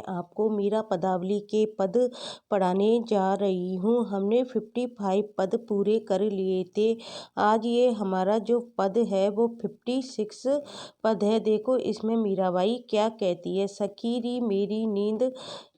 आपको मीरा पदावली के पद पढ़ाने जा रही हूँ। हमने 55 पद पूरे कर लिए थे। आज ये हमारा जो पद है वो 56 पद है। देखो इसमें मीराबाई क्या कहती है। सखी री मेरी नींद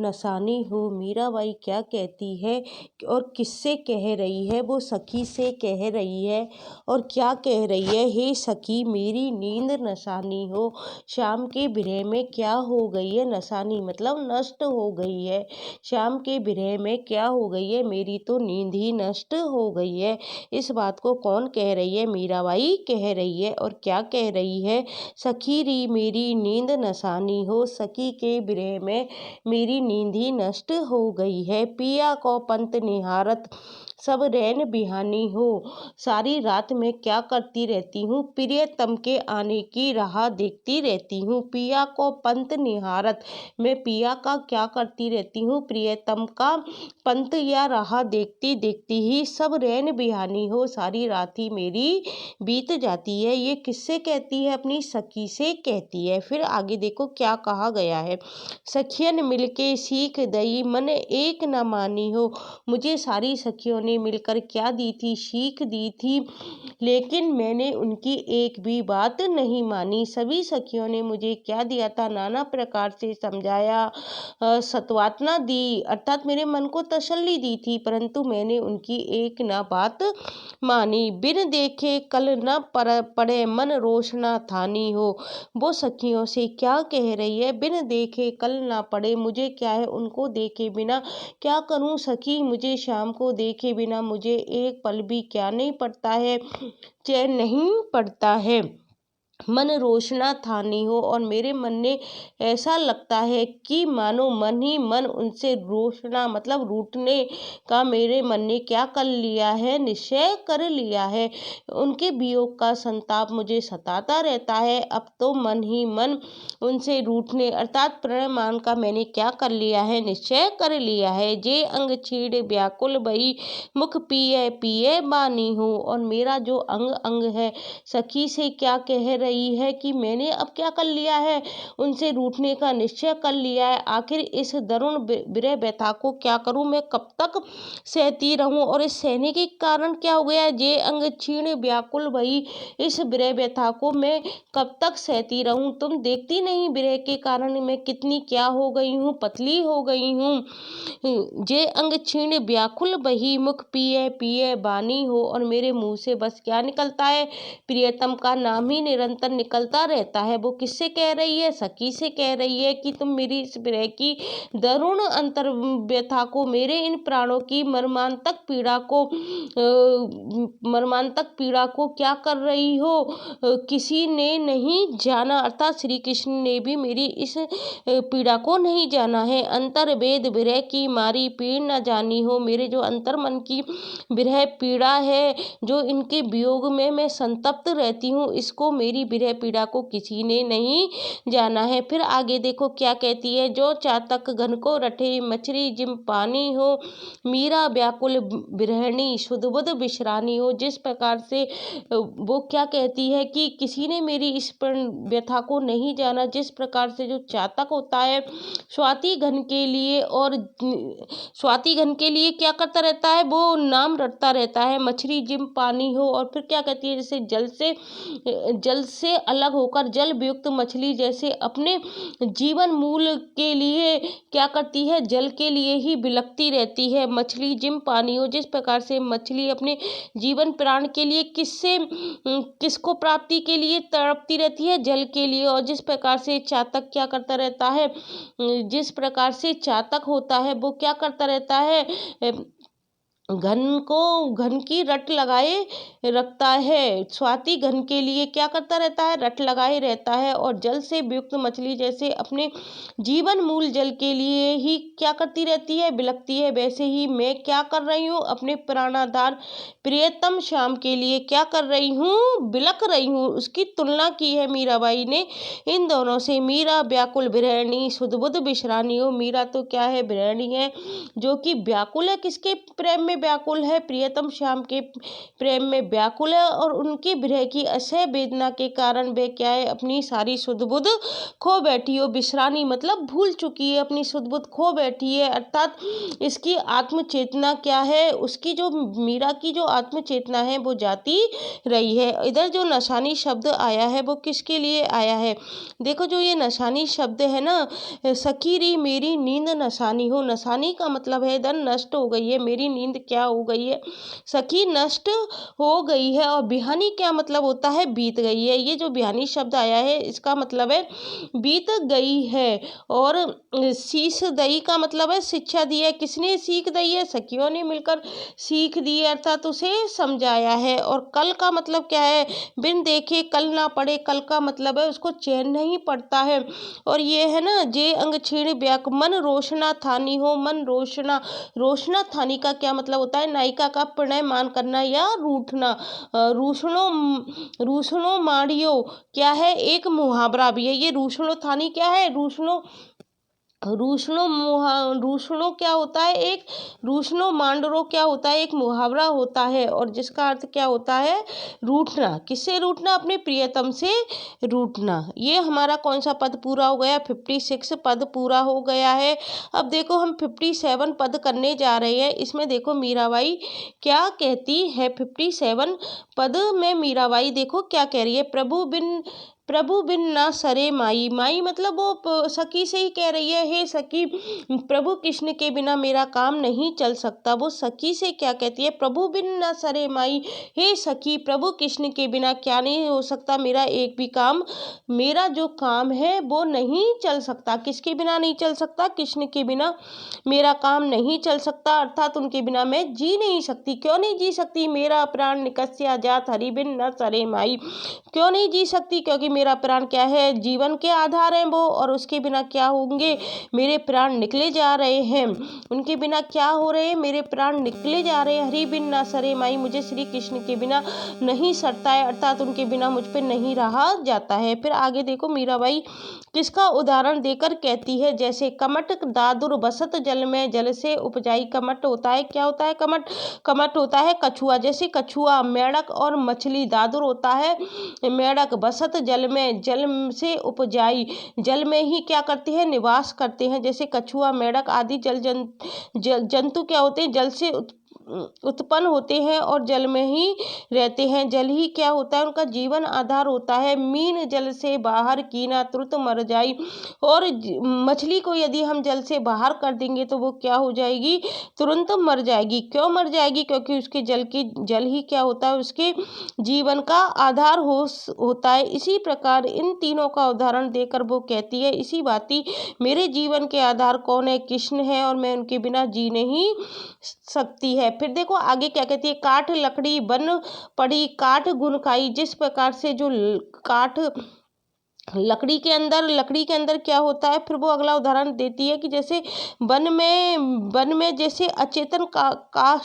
नसानी हो। मीराबाई क्या कहती है और किससे कह रही है? वो सखी से कह रही है। और क्या कह रही है? हे सखी मेरी नींद नसानी हो। शाम के विरह में क्या हो गई है? नसानी मतलब नष्ट हो गई है। शाम के विरह में क्या हो गई है? मेरी तो नींद ही नष्ट हो गई है। इस बात को कौन कह रही है? मीराबाई कह रही है। और क्या कह रही है? सखी री मेरी नींद नसानी हो। सखी के विरह में मेरी नींद ही नष्ट हो गई है। पिया को पंत निहारत सब रैन बिहानी हो। सारी रात में क्या करती रहती हूँ? प्रियतम के आने की राह देखती रहती हूँ। पिया को पंत निहारत, मैं पिया का क्या करती रहती हूँ? प्रियतम का पंत या राह देखती देखती ही सब रैन बिहानी हो। सारी रात ही मेरी बीत जाती है। ये किससे कहती है? अपनी सखी से कहती है। फिर आगे देखो क्या कहा गया है। सखियन मिलके सीख दई मन एक न मानी हो। मुझे सारी सखियों ने मिलकर क्या दी थी? सीख दी थी, लेकिन मैंने उनकी एक भी बात नहीं मानी। सभी सखियों ने मुझे क्या दिया था? नाना प्रकार से समझाया, सत्वातना दी, अर्थात मेरे मन को तसल्ली दी थी, परंतु मैंने उनकी एक ना बात मानी। बिन देखे कल न पड़े मन रोशना थानी हो। वो सखियों से क्या कह रही है? बिन देखे कल ना पड़े, मुझे क्या है उनको देखे बिना क्या करूं सखी? मुझे शाम को देखे बिना मुझे एक पल भी क्या नहीं पड़ता है, चैन नहीं पड़ता है। मन रोशना थानी हो, और मेरे मन ने ऐसा लगता है कि मानो मन ही मन उनसे रोशना मतलब रूठने का मेरे मन ने क्या कर लिया है? निश्चय कर लिया है। उनके वियोग का संताप मुझे सताता रहता है। अब तो मन ही मन उनसे रूठने अर्थात प्रणयमान का मैंने क्या कर लिया है? निश्चय कर लिया है। जे अंग छीड़ व्याकुल बही मुख पिए पिए बानी हो। और मेरा जो अंग अंग है सखी से क्या कह रही है कि मैंने अब क्या कर लिया है? उनसे रूठने का निश्चय कर लिया है। आखिर इस दारुण विरह व्यथा को क्या करूं? मैं कब तक सहती रहूं? और इस सहने के कारण क्या हो गया? जे अंग क्षीण व्याकुल भई, इस विरह व्यथा को मैं कब तक सहती रहूं? तुम देखती नहीं विरह के कारण मैं कितनी क्या हो गई हूँ? पतली हो गई हूँ। जे अंग क्षीण व्याकुल बही मुख पिए पिए बानी हो। और मेरे मुंह से बस क्या निकलता है? प्रियतम का नाम ही निरंतर निकलता रहता है। वो किससे कह रही है? सखी से कह रही है कि तुम मेरी इस विरह की दारुण अंतर व्यथा को, मेरे इन प्राणों की मर्मांतक पीड़ा को क्या कर रही हो? किसी ने नहीं जाना, अर्थात श्री कृष्ण ने भी मेरी इस पीड़ा को नहीं जाना है। अंतर वेद विरह की मारी पीड़ न जानी हो। मेरे जो अंतर मन की विरह पीड़ा है, जो इनके वियोग में मैं संतप्त रहती हूँ, इसको मेरी विरह पीड़ा को किसी ने नहीं जाना है। फिर आगे देखो क्या कहती है। जो चातक घन को रटे मछली जिम पानी हो। मीरा व्याकुल विरहणी शुद्ध बुद्ध विश्रानी हो। जिस प्रकार से वो क्या कहती है कि किसी ने मेरी इस व्यथा को नहीं जाना। जिस प्रकार से जो चातक होता है स्वाति घन के लिए, और स्वाति घन के लिए क्या करता रहता है? वो नाम रटता रहता है। मछली जिम पानी हो। और फिर क्या कहती है? जैसे जल से अलग होकर जल वियुक्त मछली जैसे अपने जीवन मूल के लिए क्या करती है? जल के लिए ही बिलकती रहती है। मछली जिम पानी हो। जिस प्रकार से मछली अपने जीवन प्राण के लिए किसको प्राप्ति के लिए तड़पती रहती है? जल के लिए। और जिस प्रकार से चातक क्या करता रहता है? जिस प्रकार से चातक होता है वो क्या करता रहता है? घन की रट लगाए रखता है। स्वाति घन के लिए क्या करता रहता है? रट लगाए रहता है। और जल से वियुक्त मछली जैसे अपने जीवन मूल जल के लिए ही क्या करती रहती है? बिलकती है। वैसे ही मैं क्या कर रही हूँ? अपने प्राणाधार प्रियतम श्याम के लिए क्या कर रही हूँ? बिलक रही हूँ। उसकी तुलना की है मीराबाई ने इन दोनों से। मीरा व्याकुल विरहणी शुद्ध बुद्ध विश्रानी हो। मीरा तो क्या है? विरहणी है, जो कि व्याकुल है। किसके प्रेम में व्याकुल है, प्रियतम श्याम के प्रेम में व्याकुल है और उनकी विरह की असह्य वेदना के कारण वे क्या है, अपनी सारी सुध बुध खो बैठी हो। विश्रानी मतलब भूल चुकी है, अपनी सुध बुध खो बैठी है, अर्थात इसकी आत्मचेतना क्या है, उसकी जो मीरा की जो आत्मचेतना है वो जाती रही है। इधर जो नशानी शब्द आया है वो किसके लिए आया है? देखो जो ये नशानी शब्द है ना, सखी री मेरी नींद नशानी हो, नशानी का मतलब है धन नष्ट हो गई है, मेरी नींद क्या हो गई है, सखी नष्ट हो गई है। और बिहानी क्या मतलब होता है, बीत गई है। ये जो बिहानी शब्द आया है इसका मतलब है बीत गई है। और शीश दई का मतलब है शिक्षा दी है। किसने सीख दी है? सखियों ने मिलकर सीख दी है, अर्थात उसे समझाया है। और कल का मतलब क्या है? बिन देखे कल ना पड़े, कल का मतलब है उसको चैन नहीं पड़ता है। और ये है ना, जे अंग छीण ब्याक मन रोशना थानी हो, मन रोशना, रोशना थानी का क्या मतलब होता है? नायिका का प्रणय मान करना या रूठना। रूसणो रूसणो माड़ियो क्या है? एक मुहावरा भी है। ये रूसणो थानी क्या है? रूसणो क्या होता है? एक रूसणो मांडरो क्या होता है? एक मुहावरा होता है और जिसका अर्थ क्या होता है? रूठना। किससे रूठना? अपने प्रियतम से रूठना। ये हमारा कौन सा पद पूरा हो गया? 56 पद पूरा हो गया है। अब देखो हम 57 पद करने जा रहे हैं। इसमें देखो मीराबाई क्या कहती है। 57 पद में मीराबाई देखो क्या कह रही है। प्रभु बिन ना सरे माई, माई मतलब वो सखी से ही कह रही है, हे सखी प्रभु कृष्ण के बिना मेरा काम नहीं चल सकता। वो सखी से क्या कहती है? प्रभु बिन ना सरे माई, हे सखी प्रभु कृष्ण के बिना क्या नहीं हो सकता, मेरा एक भी काम, मेरा जो काम है वो नहीं चल सकता। किसके बिना नहीं चल सकता? कृष्ण के बिना मेरा काम नहीं चल सकता, अर्थात उनके बिना मैं जी नहीं सकती। क्यों नहीं जी सकती? मेरा प्राण निकस्य जात हरि बिन न सरे माई। क्यों नहीं जी सकती? क्योंकि मेरा प्राण क्या है? जीवन के आधार हैं वो, और उसके बिना क्या होंगे? मेरे प्राण निकले जा रहे हैं। उनके बिना क्या हो रहे हैं? मेरे प्राण निकले जा रहे हैं। हरि बिन ना सरे माई, मुझे श्री कृष्ण के बिना नहीं सरता है, अर्थात उनके बिना मुझ पे नहीं रहा जाता है। फिर आगे देखो मीराबाई किसका उदाहरण देकर कहती है। जैसे कमट दादुर बसत जल में, जल से उपजाई। कमट होता है, क्या होता है? कमट, कमट होता है कछुआ। जैसे कछुआ, मेढक और मछली। दादुर होता है मेढक, बसत जल में, जल से उपजाई, जल में ही क्या करते हैं? निवास करते हैं। जैसे कछुआ, मेढक आदि जंतु क्या होते हैं? जल से उत्पन्न होते हैं और जल में ही रहते हैं। जल ही क्या होता है? उनका जीवन आधार होता है। मीन जल से बाहर कीना तुरंत मर जाई। और मछली को यदि हम जल से बाहर कर देंगे तो वो क्या हो जाएगी? तुरंत मर जाएगी। क्यों मर जाएगी? क्योंकि उसके जल ही क्या होता है? उसके जीवन का आधार होता है। इसी प्रकार इन तीनों का उदाहरण देकर वो कहती है, इसी भांति मेरे जीवन के आधार कौन है? कृष्ण है, और मैं उनके बिना जी नहीं सकती है। फिर देखो आगे क्या कहती है। काठ लकड़ी बन पड़ी, काठ गुन खाई। जिस प्रकार से जो काठ लकड़ी के अंदर क्या होता है? फिर वो अगला उदाहरण देती है कि जैसे वन में जैसे अचेतन का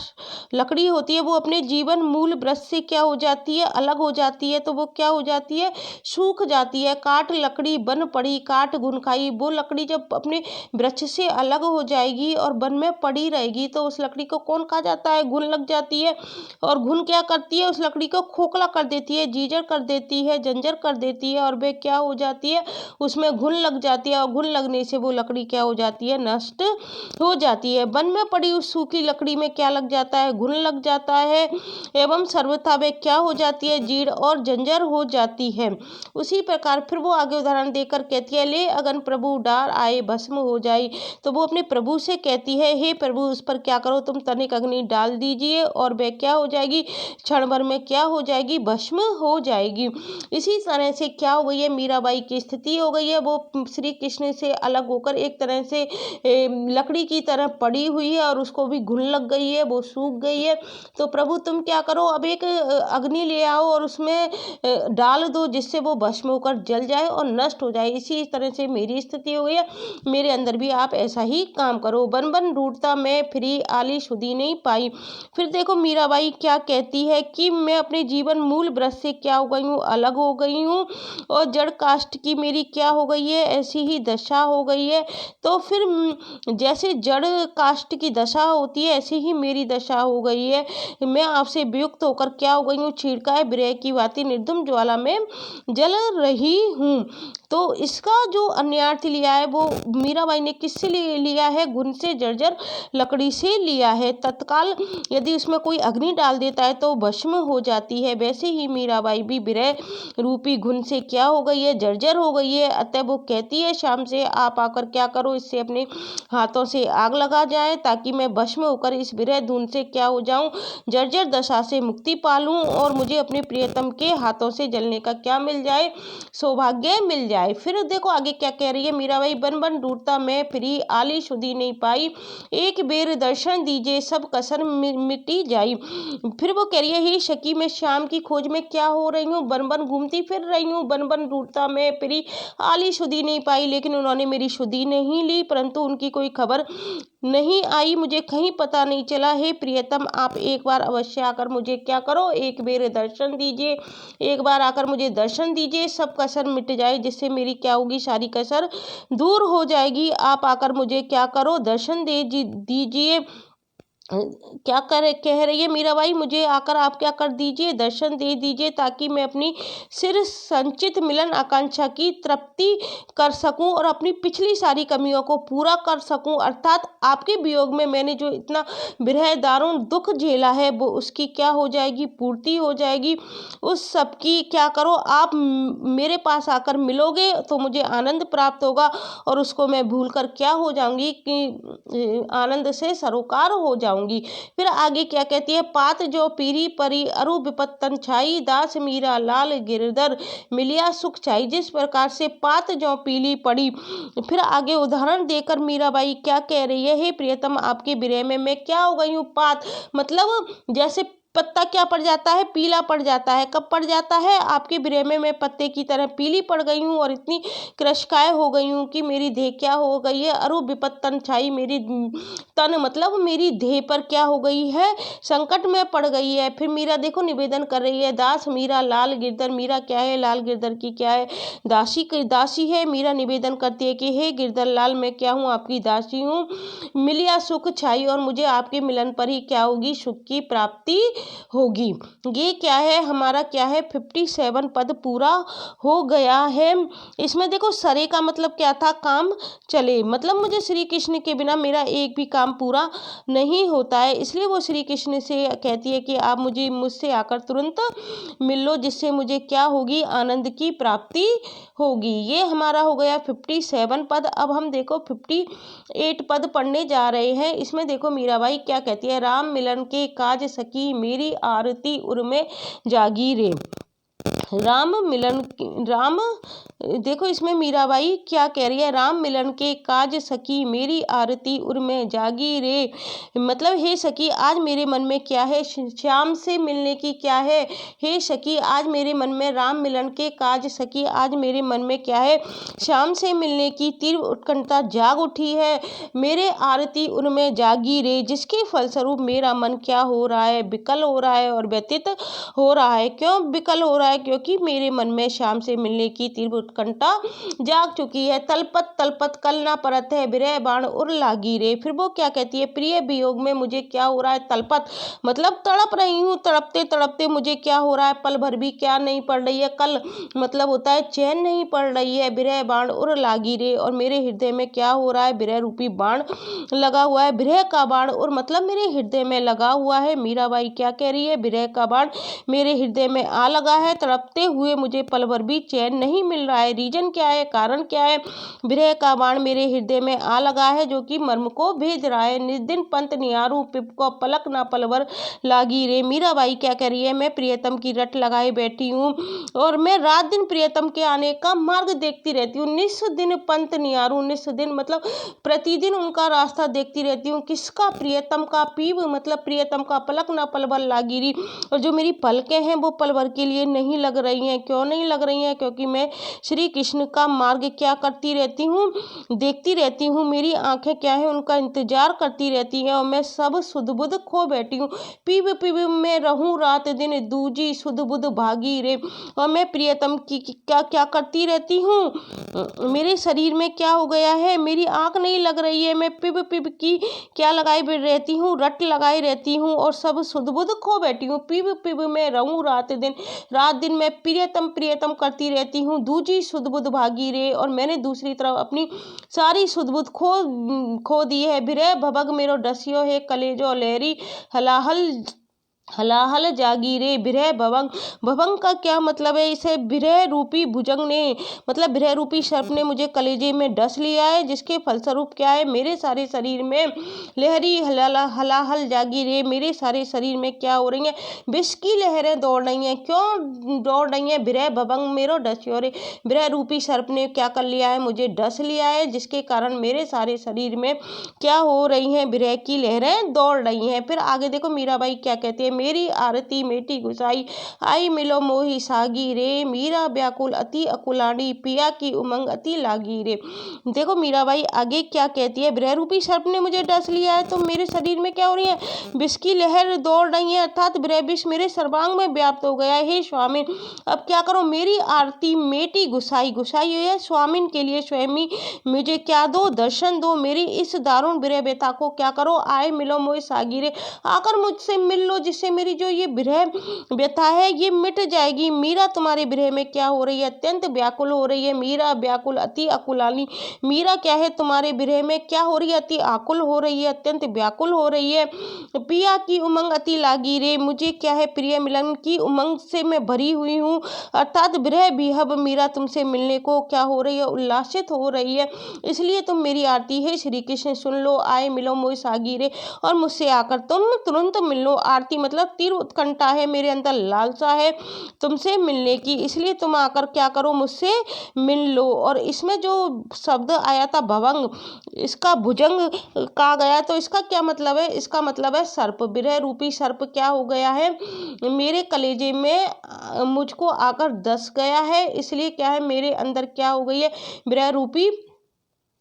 लकड़ी होती है, वो अपने जीवन मूल वृक्ष से क्या हो जाती है? अलग हो जाती है। तो वो क्या हो जाती है? सूख जाती है। काट लकड़ी बन पड़ी, काट गुन खाई। वो लकड़ी जब अपने वृक्ष से अलग हो जाएगी और वन में पड़ी रहेगी तो उस लकड़ी को कौन खा जाता है? घुन लग जाती है। और घुन क्या करती है? उस लकड़ी को खोखला कर देती है, जीजर कर देती है, जंजर कर देती है, और वे क्या हो जाती है? उसमें घुन लग जाती है, और घुन लगने से वो लकड़ी क्या हो जाती है? नष्ट हो जाती है। वन में पड़ी उस सूखी लकड़ी में क्या लग जाता है? घुन लग जाता है, एवं सर्वथा वे क्या हो जाती है? जीर्ण और जंजर हो जाती है। उसी प्रकार फिर वो आगे उदाहरण देकर कहती है, ले अगन प्रभु डार आए भस्म हो जाई। तो वो अपने प्रभु से कहती है, हे प्रभु उस पर क्या करो तुम, तनिक अग्नि डाल दीजिए और वह क्या हो जाएगी? क्षण भर में क्या हो जाएगी? भस्म हो जाएगी। इसी तरह से क्या हो गई है? मीराबाई की स्थिति हो गई है, वो श्री कृष्ण से अलग होकर एक तरह से लकड़ी की तरह पड़ी हुई है, और उसको भी घुन लग गई है, वो सूख गई है। तो प्रभु तुम क्या करो, अब एक अग्नि ले आओ और उसमें डाल दो, जिससे वो भस्म होकर जल जाए और नष्ट हो जाए। इसी तरह से मेरी स्थिति हो गई है, मेरे अंदर भी आप ऐसा ही काम करो। बन बन ढूंढता मैं फिरी, आली सुधी नहीं पाई। फिर देखो मीराबाई क्या कहती है कि मैं अपने जीवन मूल वृक्ष से क्या हो गई हूँ? अलग हो गई हूँ, और जड़ का काष्ठ की मेरी क्या हो गई है, ऐसी ही दशा हो गई है। तो फिर जैसे जड़ काष्ठ की दशा होती है ऐसे ही मेरी दशा हो गई है। मैं आपसे वियुक्त होकर क्या हो गई हूँ, छीड़काए विरह की भांति निर्धूम ज्वाला में जल रही हूँ। तो इसका जो अन्यार्थ लिया है वो मीराबाई ने किससे लिया है, घुन से जर्जर लकड़ी से लिया है। तत्काल यदि उसमें कोई अग्नि डाल देता है तो भस्म हो जाती है, वैसे ही मीराबाई भी विरह रूपी घुन से क्या हो गई है, जर्जर हो गई है। अतः वो कहती है शाम से आप आकर क्या करो, इससे अपने हाथों से आग लगा जाए ताकि मैं भस्म होकर इस विरह धुन से क्या हो जाऊं, जर्जर दशा से मुक्ति पालूं और मुझे अपने प्रियतम के हाथों से जलने का क्या मिल जाए, सौभाग्य मिल जाए। फिर देखो आगे क्या कह रही है मीराबाई, बन बन ढूंढता मैं फिरी आली सुधी नहीं पाई, एक बेर दर्शन दीजिए सब कसर मिटी जाई। फिर वो कह रही है हे सखी मैं श्याम की खोज में क्या हो रही हूँ, बन बन घूमती फिर रही हूँ, बन बन ढूंढता मैं फिरी आली सुधी नहीं पाई, लेकिन उन्होंने मेरी सुधी नहीं ली, परंतु उनकी कोई खबर नहीं आई, मुझे कहीं पता नहीं चला। हे प्रियतम आप एक बार अवश्य आकर मुझे क्या करो, एक बेर दर्शन दीजिए, एक बार आकर मुझे दर्शन दीजिए, सब कसर मिट जाए, जिससे मेरी क्या होगी, सारी कसर दूर हो जाएगी। आप आकर मुझे क्या करो, दर्शन दे दीजिए। क्या कर कह रही है मीराबाई, मुझे आकर आप क्या कर दीजिए, दर्शन दे दीजिए, ताकि मैं अपनी सिर संचित मिलन आकांक्षा की तृप्ति कर सकूं और अपनी पिछली सारी कमियों को पूरा कर सकूं। अर्थात आपके वियोग में मैंने जो इतना विरह दारुण दुख झेला है वो उसकी क्या हो जाएगी, पूर्ति हो जाएगी। उस सब की क्या करो, आप मेरे पास आकर मिलोगे तो मुझे आनंद प्राप्त होगा और उसको मैं भूल कर क्या हो जाऊंगी कि आनंद से सरोकार हो जाऊंगी। फिर आगे क्या कहती है, पात जो पीरी परी अरु विपत्तन छाई, दास मीरा लाल गिरधर मिलिया सुख छाई। जिस प्रकार से पात जो पीली पड़ी, फिर आगे उदाहरण देकर मीराबाई क्या कह रही है, हे प्रियतम आपके विरह में मैं क्या हो गई हूँ, पात मतलब जैसे पत्ता क्या पड़ जाता है, पीला पड़ जाता है। कब पड़ जाता है, आपके विरह में मैं पत्ते की तरह पीली पड़ गई हूँ और इतनी कृशकाय हो गई हूँ कि मेरी देह क्या हो गई है, अरु विपत्तन छाई, मेरी तन मतलब मेरी देह पर क्या हो गई है, संकट में पड़ गई है। फिर मीरा देखो निवेदन कर रही है, दास मीरा लाल गिरधर, मीरा क्या है, लाल गिरधर की क्या है, दासी है। मीरा निवेदन करती है कि हे गिरधर लाल मैं क्या हूँ, आपकी दासी हूँ। मिलिया सुख छाई और मुझे आपके मिलन पर ही क्या होगी, सुख की प्राप्ति होगी। ये क्या है, हमारा क्या है 57 पद पूरा हो गया है। इसमें देखो सरे का मतलब क्या था, काम चले, मतलब मुझे श्री कृष्ण के बिना मेरा एक भी काम पूरा नहीं होता है, इसलिए वो श्री कृष्ण से कहती है कि आप मुझसे आकर तुरंत मिल लो, जिससे मुझे क्या होगी, आनंद की प्राप्ति होगी। ये हमारा हो गया 57 पद। अब हम देखो 58 पद पढ़ने जा रहे हैं। इसमें देखो मीराबाई क्या कहती है, राम मिलन के काज सकी मेरी आरती उर्मे जागी रे। राम देखो इसमें मीराबाई क्या कह रही है, राम मिलन के काज सखी मेरी आरती उर्मे जागी रे, मतलब हे सखी आज मेरे मन में क्या है, श्याम से मिलने की क्या है, हे सखी आज मेरे मन में राम मिलन के काज सखी आज मेरे मन में क्या है, श्याम से मिलने की तीव्र उत्कंठा जाग उठी है, मेरे आरती उनमें जागी रे, जिसके फलस्वरूप मेरा मन क्या हो रहा है, विकल हो रहा है और व्यतीत हो रहा है। क्यों विकल हो रहा है, क्योंकि मेरे मन में श्याम से मिलने की तीव्र उत्कंठा जाग चुकी है। तलपत तलपत कल ना परत है, विरह बाण उर लागी रे। फिर वो क्या कहती है, प्रिय वियोग में मुझे क्या हो रहा है, तलपत मतलब तड़प रही हूँ, तड़पते तड़पते मुझे क्या हो रहा है, पल भर भी क्या नहीं पड़ रही है, कल मतलब होता है चैन नहीं पड़ रही है, विरह बाण उर लागी रे, और मेरे हृदय में क्या हो रहा है, विरह रूपी बाण लगा हुआ है, विरह का बाण और मतलब मेरे हृदय में लगा हुआ है। मीराबाई क्या कह रही है, विरह का बाण मेरे हृदय में आ लगा है, तड़पते हुए मुझे पल भर भी चैन नहीं मिल रहा है। रीजन क्या है, कारण क्या है, विरह का बाण मेरे हृदय में आ लगा है जो कि मर्म को भेज रहा है। निस्दिन पंत निहारू पिप को पलक ना पलवर लागी रे। मीराबाई क्या कह रही है, मैं प्रियतम की रट लगाए बैठी हूँ और मैं रात दिन प्रियतम के आने का मार्ग देखती रहती हूँ। निस दिन पंत निहारू, निस दिन मतलब प्रतिदिन उनका रास्ता देखती रहती हूँ। किसका, प्रियतम का। पीब मतलब प्रियतम का, पलक ना पलवर लागी री, और जो मेरी पलकें हैं वो पल भर के लिए नहीं लग रही हैं। क्यों नहीं लग रही हैं? क्योंकि मैं श्री कृष्ण का मार्ग क्या करती रहती हूँ, देखती रहती हूँ। मेरी आंखें क्या है, उनका इंतजार करती रहती हैं और मैं सब सुध बुध खो बैठी हूँ। पीब पीब में रहूं रात दिन, दूजी सुध बुध भागी रे। और मैं प्रियतम की क्या क्या करती रहती हूँ। मेरे शरीर में क्या हो गया है, मेरी आंख नहीं लग रही है। मैं पिब पिब की क्या लगाई रहती हूँ, रट लगाई रहती हूँ और सब सुध बुध खो बैठी हूँ। पिब पिब में रहूं रात दिन मैं प्रियतम प्रियतम करती रहती हूँ। दूजी सुध बुध भागी रे। और मैंने दूसरी तरफ अपनी सारी सुध बुध खो दी है। बिरह भबग मेरो डसियो है, कलेजो लहरी हलाहल हलाहल जागी रे। बिरह भवंग, भवंग का क्या मतलब है? इसे बिरह रूपी भुजंग ने, मतलब बिरह रूपी सर्प ने मुझे कलेजे में डस लिया है, जिसके फलस्वरूप क्या है, मेरे सारे शरीर में लहरी हलाहल जागी रे। मेरे सारे शरीर में क्या हो रही है, विष की लहरें दौड़ रही हैं। क्यों दौड़ रही हैं? बिरह भवंग मेरो डस्यो रे। बिरह रूपी सर्प ने क्या कर लिया है, मुझे डस लिया है, जिसके कारण मेरे सारे शरीर में क्या हो रही हैं, विरह की लहरें दौड़ रही हैं। फिर आगे देखो मीराबाई क्या कहती है, मेरी आरती मेटी गुसाई आई मिलो मोही सागी रे। मीरा व्याकुल अति अकुलानी, पिया की उमंग अति लागी रे। देखो मीराबाई आगे क्या कहती है, विरह रूपी सर्प ने मुझे डस लिया है तो मेरे शरीर में क्या हो रही है, विष की लहर दौड़ रही है, अर्थात विरह विष मेरे सर्वांग में व्याप्त हो गया है। हे स्वामी, अब क्या करो, मेरी आरती मेटी गुसाई, गुसाई है स्वामिन के लिए, स्वयं मुझे क्या दो, दर्शन दो। मेरी इस दारुण विरह व्यथा को क्या करो, आए मिलो मोहि सागिरे, आकर मुझसे मिल लो, जिससे मेरी जो ये विरह व्यथा है ये मिट जाएगी। मीरा तुम्हारे विरह में क्या हो रही है, अत्यंत व्याकुल हो रही है। मीरा व्याकुल अति अकुलानी, मीरा क्या है तुम्हारे विरह में क्या हो रही है, अति आकुल हो रही है, अत्यंत व्याकुल हो रही है। पिया की उमंग अति लागी रे, मुझे क्या है, प्रिय मिलन की उमंग से मैं भरी हुई हूँ, अर्थात विरह विहब मीरा तुमसे मिलने को क्या हो रही है, उल्लासित हो रही है। इसलिए तुम मेरी आरती है श्री कृष्ण सुन लो, आए मिलो मोहि सागिरे, और मुझसे आकर तुम तुरंत मिल लो। आरती मतलब तीव्र उत्कंठा है, मेरे अंदर लालसा है तुमसे मिलने की, इसलिए तुम आकर क्या करो, मुझसे मिल लो। और इसमें जो शब्द आया था भवंग, इसका भुजंग कहा गया, तो इसका क्या मतलब है, इसका मतलब है सर्प। विरह रूपी सर्प क्या हो गया है, मेरे कलेजे में मुझको आकर दस गया है, इसलिए क्या है, मेरे अंदर क्या हो गई है, विरह रूपी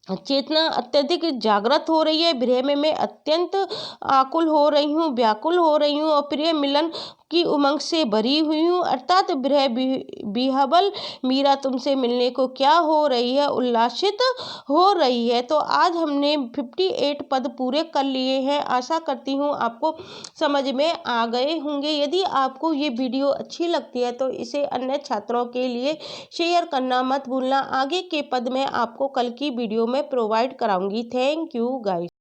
चेतना अत्यधिक जागृत हो रही है। विरह में मैं अत्यंत आकुल हो रही हूँ, व्याकुल हो रही हूँ और प्रिय मिलन की उमंग से भरी हुई हूँ, अर्थात विरह विहवल मीरा तुमसे मिलने को क्या हो रही है, उल्लासित हो रही है। तो आज हमने 58 पद पूरे कर लिए हैं। आशा करती हूँ आपको समझ में आ गए होंगे। यदि आपको ये वीडियो अच्छी लगती है तो इसे अन्य छात्रों के लिए शेयर करना मत भूलना। आगे के पद में आपको कल की वीडियो में प्रोवाइड कराऊंगी। Thank you guys.